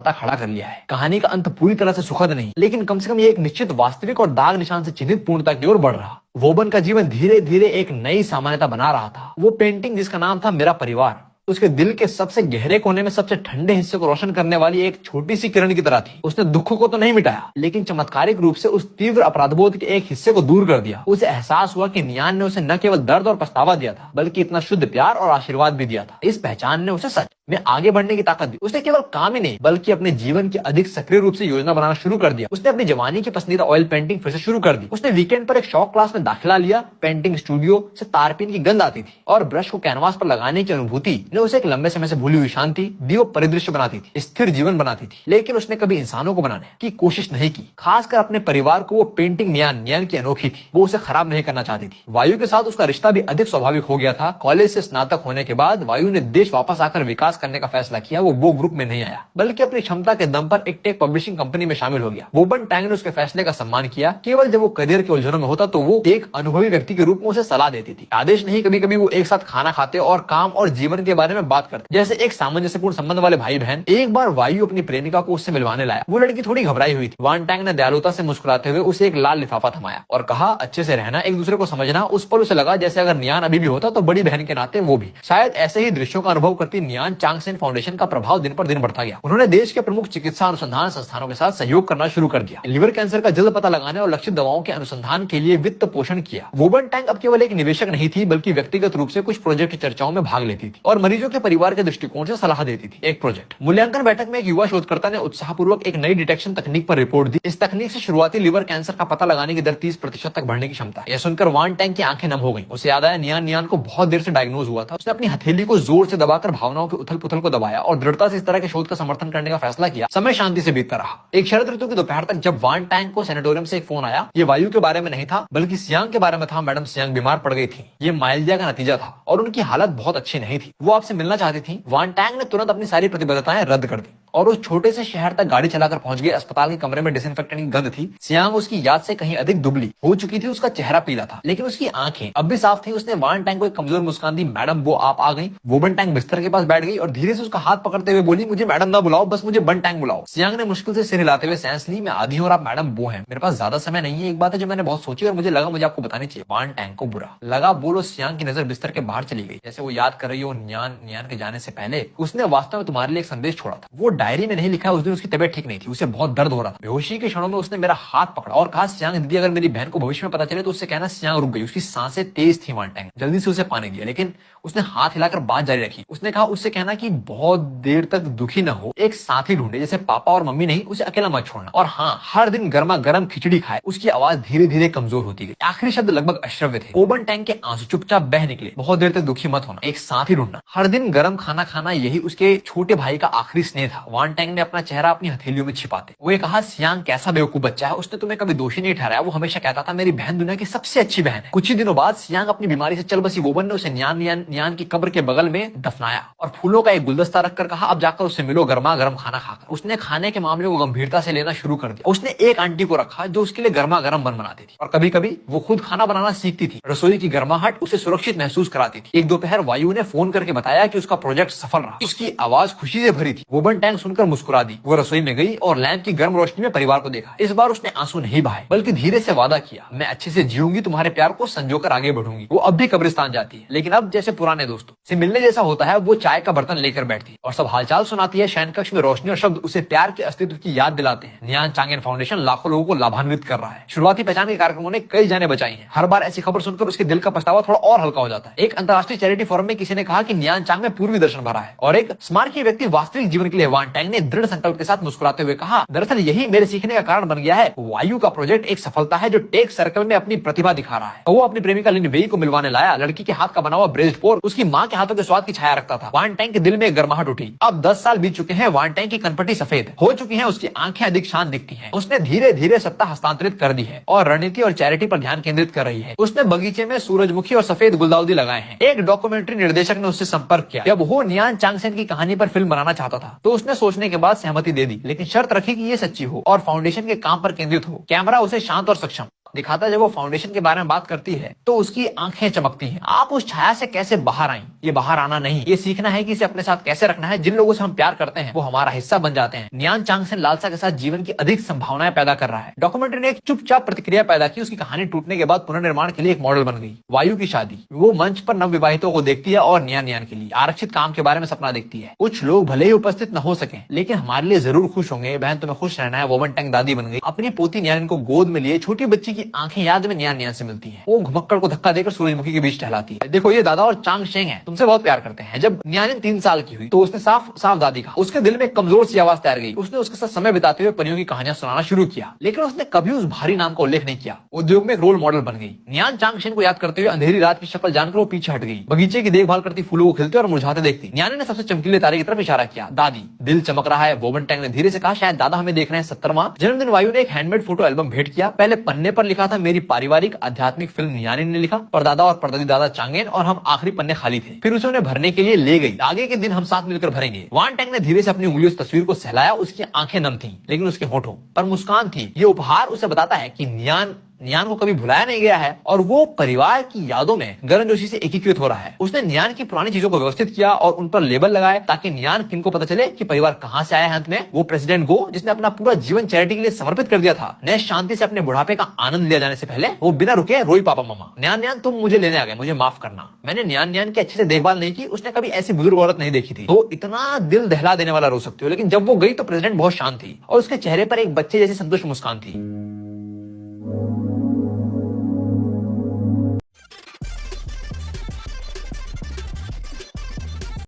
खड़ा कर लिया है। कहानी का अंत पूरी तरह से सुखद नहीं, लेकिन कम से कम ये एक निश्चित वास्तविक और दाग निशान से चिन्हित पूर्णता की ओर बढ़ रहा। वोबन का जीवन धीरे धीरे एक नई सामान्यता बना रहा था। वो पेंटिंग जिसका नाम था मेरा परिवार, उसके दिल के सबसे गहरे कोने में सबसे ठंडे हिस्से को रोशन करने वाली एक छोटी सी किरण की तरह थी। उसने दुख को तो नहीं मिटाया, लेकिन चमत्कारिक रूप से उस तीव्र अपराधबोध के एक हिस्से को दूर कर दिया। उसे एहसास हुआ कि नियान ने उसे न केवल दर्द और पछतावा दिया था, बल्कि इतना शुद्ध प्यार और आशीर्वाद भी दिया था। इस पहचान ने उसे सच में आगे बढ़ने की ताकत दी। उसने केवल काम ही नहीं, बल्कि अपने जीवन की अधिक सक्रिय रूप से योजना बनाना शुरू कर दिया। उसने अपनी जवानी की पसंदीदा ऑयल पेंटिंग फिर से शुरू कर दी। उसने वीकेंड पर एक शौक क्लास में दाखिला लिया। पेंटिंग स्टूडियो से तारपीन की गंध आती थी और ब्रश को कैनवास पर लगाने की अनुभूति ने उसे एक लंबे समय से भूली हुई शांति दी। वो परिदृश्य बनाती थी, स्थिर जीवन बनाती थी, लेकिन उसने कभी इंसानों को बनाने की कोशिश नहीं की, खासकर अपने परिवार को। वो पेंटिंग नियान की अनोखी थी, वो उसे खराब नहीं करना चाहती थी। वायु के साथ उसका रिश्ता भी अधिक स्वाभाविक हो गया था। कॉलेज से स्नातक होने के बाद वायु ने देश वापस आकर विकास करने का फैसला किया। वो ग्रुप में नहीं आया, बल्कि अपनी क्षमता के दम पर एक टेक पब्लिशिंग कंपनी में शामिल हो गया। वोबन टैंग ने उसके फैसले का सम्मान किया। केवल जब वो करियर के उलझनों में होता तो वो एक अनुभवी व्यक्ति के रूप में उसे सलाह देती थी, आदेश नहीं। कभी कभी वो एक साथ खाना खाते और काम और जीवन के बारे में बात करते, जैसे एक सामंजस्यपूर्ण संबंध वाले भाई बहन। एक बार वायु अपनी प्रेमिका को उससे मिलवाने लाया। वो लड़की थोड़ी घबराई हुई थी। वान टैंग ने दयालुता से मुस्कुराते हुए उसे एक लाल लिफाफा थमाया और कहा, अच्छे से रहना, एक दूसरे को समझना। उस पर उसे लगा जैसे अगर नियान अभी भी होता तो बड़ी बहन के नाते वो भी। शायद ऐसे ही दृश्यों का अनुभव करती नियान चांगसेन फाउंडेशन का प्रभाव दिन पर दिन बढ़ता गया। उन्होंने देश के प्रमुख चिकित्सा अनुसंधान संस्थानों के साथ सहयोग करना शुरू कर दिया। लिवर कैंसर का जल्द पता लगाने और लक्षित दवाओं के अनुसंधान के लिए वित्त पोषण किया। वोबन टैंग अब केवल एक निवेशक नहीं थी, बल्कि व्यक्तिगत रूप से कुछ प्रोजेक्ट की चर्चाओं में भाग लेती थी और मरीजों के परिवार के दृष्टिकोण से सलाह देती थी। एक प्रोजेक्ट मूल्यांकन बैठक में एक युवा शोधकर्ता ने उत्साहपूर्वक एक नई डिटेक्शन तकनीक पर रिपोर्ट दी। इस तकनीक से शुरुआती लिवर कैंसर का पता लगाने की दर 30% तक बढ़ने की क्षमता है। यह सुनकर वान टैंग की आंखें नम हो गईं। उसे याद आया नियान को बहुत देर से डायग्नोज हुआ था। उसने अपनी हथेली को जोर से दबाकर भावनाओं के उथल पुथल को दबाया और दृढ़ता से इस तरह के शोध का समर्थन करने का फैसला किया। समय शांति से बीतता रहा। एक शरद ऋतु की दोपहर तक जब वान टैंग को सैनिटोरियम से एक फोन आया, ये वायु के बारे में नहीं था, बल्कि सियांग के बारे में था। मैडम सियांग बीमार पड़ गई थी। ये माइल्डिया का नतीजा था और उनकी हालत बहुत अच्छी नहीं थी। वो आपसे मिलना चाहती थी। वान टैंग ने तुरंत अपनी सारी प्रतिबद्धताएं रद्द कर दी और उस छोटे से शहर तक गाड़ी चलाकर पहुंच गए। अस्पताल के कमरे में डिसइंफेक्टेंट की गंध थी। सियांग उसकी याद से कहीं अधिक दुबली हो चुकी थी। उसका चेहरा पीला था, लेकिन उसकी आंखें अब भी साफ थी। उसने वान टैंग को एक कमजोर मुस्कान दी। मैडम, वो आप आ गई। वोबन टैंग बिस्तर के पास बैठ गई और धीरे से उसका हाथ पकड़ते हुए बोली, मुझे मैडम ना बुलाओ, बस मुझे बन टैंग बुलाओ। सियांग ने मुश्किल से सिर हिलाते हुए सांस ली। मैं आधी हूं और आप मैडम वो हैं। मेरे पास ज्यादा समय नहीं है। एक बात है जो मैंने बहुत सोची और मुझे लगा मुझे आपको बतानी चाहिए। वान टैंग को बुरा लगा। बोलो। सियांग की नजर बिस्तर के बाहर चली गई, जैसे वो याद कर रही हो नियान के जाने से पहले उसने वास्तव में तुम्हारे लिए एक संदेश छोड़ा था। वो डायरी में नहीं लिखा। उस दिन उसकी तबीयत ठीक नहीं थी, उसे बहुत दर्द हो रहा था। बेहोशी के क्षणों में उसने मेरा हाथ पकड़ा और कहा, सियांग दीदी, अगर मेरी बहन को भविष्य में पता चले तो उससे कहना। सियांग रुक गई। उसकी सांसें तेज थी। वान टैंग जल्दी से उसे पानी दिया, लेकिन उसने हाथ हिलाकर बात जारी रखी। उसने कहा, उससे कहना कि बहुत देर तक दुखी न हो, एक साथी ढूंढे, जैसे पापा और मम्मी नहीं, उसे अकेला मत छोड़ना। और हाँ, हर दिन गर्मा गर्म खिचड़ी खाए। उसकी आवाज धीरे धीरे कमजोर होती गई। आखिरी शब्द लगभग अश्रव्य थे। वोबन टैंग के आंसू चुपचाप बह निकले। बहुत देर तक दुखी मत होना, एक साथी ढूंढना, हर दिन गर्म खाना खाना, यही उसके छोटे भाई का आखिरी स्नेह था। वान टैंग ने अपना चेहरा अपनी हथेलियों में छिपाते वो कहा, सियांग कैसा बेवकूफ बच्चा है। उसने तुम्हें कभी दोषी नहीं ठहराया। वो हमेशा कहता था मेरी बहन दुनिया की सबसे अच्छी बहन है। कुछ ही दिनों बाद सियांग अपनी बीमारी से चल बसी। वोबन ने उसे नियान की कब्र के बगल में दफनाया और फूलों का एक गुलदस्ता रखकर कहा, अब जाकर उससे मिलो गर्मा गर्म खाना खाकर। उसने खाने के मामले को गंभीरता से लेना शुरू कर दिया। उसने एक आंटी को रखा जो उसके लिए गर्मा गर्म बन बनाती थी और कभी कभी वो खुद खाना बनाना सीखती थी। रसोई की गर्माहट उसे सुरक्षित महसूस कराती थी। एक दोपहर वायु ने फोन करके बताया कि उसका प्रोजेक्ट सफल रहा। उसकी आवाज खुशी से भरी थी। वोबन टैंग सुनकर मुस्कुरा दी। वो रसोई में गई और लैंप की गर्म रोशनी में परिवार को देखा। इस बार उसने आंसू नहीं बहाए, बल्कि धीरे से वादा किया, मैं अच्छे से जीऊंगी, तुम्हारे प्यार को संजोकर आगे बढ़ूंगी। वो अब भी कब्रिस्तान जाती है, लेकिन अब जैसे पुराने दोस्तों से मिलने जैसा होता है। वो चाय का बर्तन लेकर बैठती है और सब हालचाल सुनाती है। शयन कक्ष में रोशनी और शब्द उसे प्यार के अस्तित्व की याद दिलाते हैं। नियान चांगेन फाउंडेशन लाखों लोगों को लाभान्वित कर रहा है। शुरुआती पहचान के कार्यक्रमों ने कई जाने बचाई हैं। हर बार ऐसी खबर सुनकर उसके दिल का पछतावा थोड़ा और हल्का हो जाता है। एक अंतर्राष्ट्रीय चैरिटी फोरम में किसी ने कहा कि नियान चांग में पूर्वी दर्शन भरा है और एक स्मारकीय व्यक्ति वास्तविक जीवन के लिए। वान टैंग ने दृढ़ संकल्प के साथ मुस्कुराते हुए कहा, दरअसल यही मेरे सीखने का कारण बन गया है। वायु का प्रोजेक्ट एक सफलता है जो टेक सर्कल में अपनी प्रतिभा दिखा रहा है। वो अपनी प्रेमिका लिन वेई को मिलवाने लाया। लड़की के हाथ का बना हुआ ब्रेस्ड पोर्क उसकी माँ के हाथों के स्वाद की छाया रखता था। वान टैंग के दिल में गर्माहट उठी। अब 10 साल बीत चुके हैं। वान टैंग की कनपटी सफेद हो चुकी है। उसकी आंखें अधिक शांत दिखती हैं। उसने धीरे धीरे सत्ता हस्तांतरित कर दी है और रणनीति और चैरिटी पर ध्यान केंद्रित कर रही है। उसने बगीचे में सूरजमुखी और सफेद गुलदाउदी लगाए हैं। एक डॉक्यूमेंट्री निर्देशक ने उससे संपर्क किया। जब वो नियान चांगसेन की कहानी पर फिल्म बनाना चाहता था तो उसने सोचने के बाद सहमति दे दी, लेकिन शर्त रखी कि ये सच्ची हो और फाउंडेशन के काम पर केंद्रित हो। कैमरा उसे शांत और सक्षम दिखाता है जब वो फाउंडेशन के बारे में बात करती है तो उसकी आंखें चमकती हैं। आप उस छाया से कैसे बाहर आई, ये बाहर आना नहीं, ये सीखना है कि इसे अपने साथ कैसे रखना है। जिन लोगों से हम प्यार करते हैं वो हमारा हिस्सा बन जाते हैं। नियान चांगसेन लालसा के साथ जीवन की अधिक संभावनाएं पैदा कर रहा है। डॉक्यूमेंट्री ने एक चुपचाप प्रतिक्रिया पैदा की। उसकी कहानी टूटने के बाद पुनर्निर्माण के लिए एक मॉडल बन गई। वायु की शादी, वो मंच पर नवविवाहितों को देखती है और नियान नियान के लिए आरक्षित काम के बारे में सपना देखती है। कुछ लोग भले ही उपस्थित न हो सके लेकिन हमारे लिए जरूर खुश होंगे। बहन तुम्हें खुश रहना है। वोबन टैंग दादी बन गई। अपनी पोती नियान को गोद में लिए छोटी बच्ची की आंखें याद में नियान नियान से मिलती हैं। वो घुमक्कड़ को धक्का देकर सूरजमुखी के बीच टहलाती है। देखो ये दादा और चांग शेंग है, तुमसे बहुत प्यार करते हैं। जब नियान 3 साल की हुई तो उसने साफ साफ दादी कहा। उसके दिल में एक कमजोर सी आवाज तैर गई। उसने उसके साथ समय बिताते हुए परियों की कहानियां सुनाना शुरू किया लेकिन उसने कभी उस भारी नाम का उल्लेख नहीं किया। उद्योग में एक रोल मॉडल बन गई। नियान चांग शेंग को याद करते हुए अंधेरी रात की शक्ल जानकर वो पीछे हट गई। बगीचे की देखभाल करती, फूलों को खिलते और मुरझाते देखती। नियान ने सबसे चमकीले तारे की तरफ इशारा किया। दादी, दिल चमक रहा है। वोबन टैंग ने धीरे से कहा, शायद दादा हमें देख रहे हैं। 70वां जन्मदिन। वायु ने एक हैंडमेड फोटो एल्बम भेंट किया। पहले पन्ने पर लिखा था मेरी पारिवारिक आध्यात्मिक फिल्म नियानिन ने लिखा, और दादा और परदादी दादा चांगेन और हम आखिरी पन्ने खाली थे। फिर उसे उन्हें भरने के लिए ले गई। आगे के दिन हम साथ मिलकर भरेंगे। वान टैंग ने धीरे से अपनी उंगलियों से तस्वीर को सहलाया। उसकी आंखें नम थीं लेकिन उसके होठों पर मुस्कान थी। ये उपहार उसे बताता है कि नियान को कभी भुलाया नहीं गया है और वो परिवार की यादों में गर्मजोशी से एकीकृत हो रहा है। उसने नियान की पुरानी चीजों को व्यवस्थित किया और उन पर लेबल लगाए ताकि नियान किन को पता चले कि परिवार कहां से आया है। अंत में वो प्रेसिडेंट गो, जिसने अपना पूरा जीवन चैरिटी के लिए समर्पित कर दिया था, ने शांति से अपने बुढ़ापे का आनंद लिया जाने से पहले वो बिना रुके रोई, पापा मामा नियान नियान तुम मुझे लेने आ गए, मुझे माफ करना, मैंने नियान नियान की अच्छे से देखभाल नहीं की। उसने कभी ऐसी बुजुर्ग औरत नहीं देखी थी। तो इतना दिल दहला देने वाला रो सकते हो। लेकिन जब वो गई तो प्रेसिडेंट बहुत शांत थी और उसके चेहरे पर एक बच्चे जैसी संतुष्ट मुस्कान थी।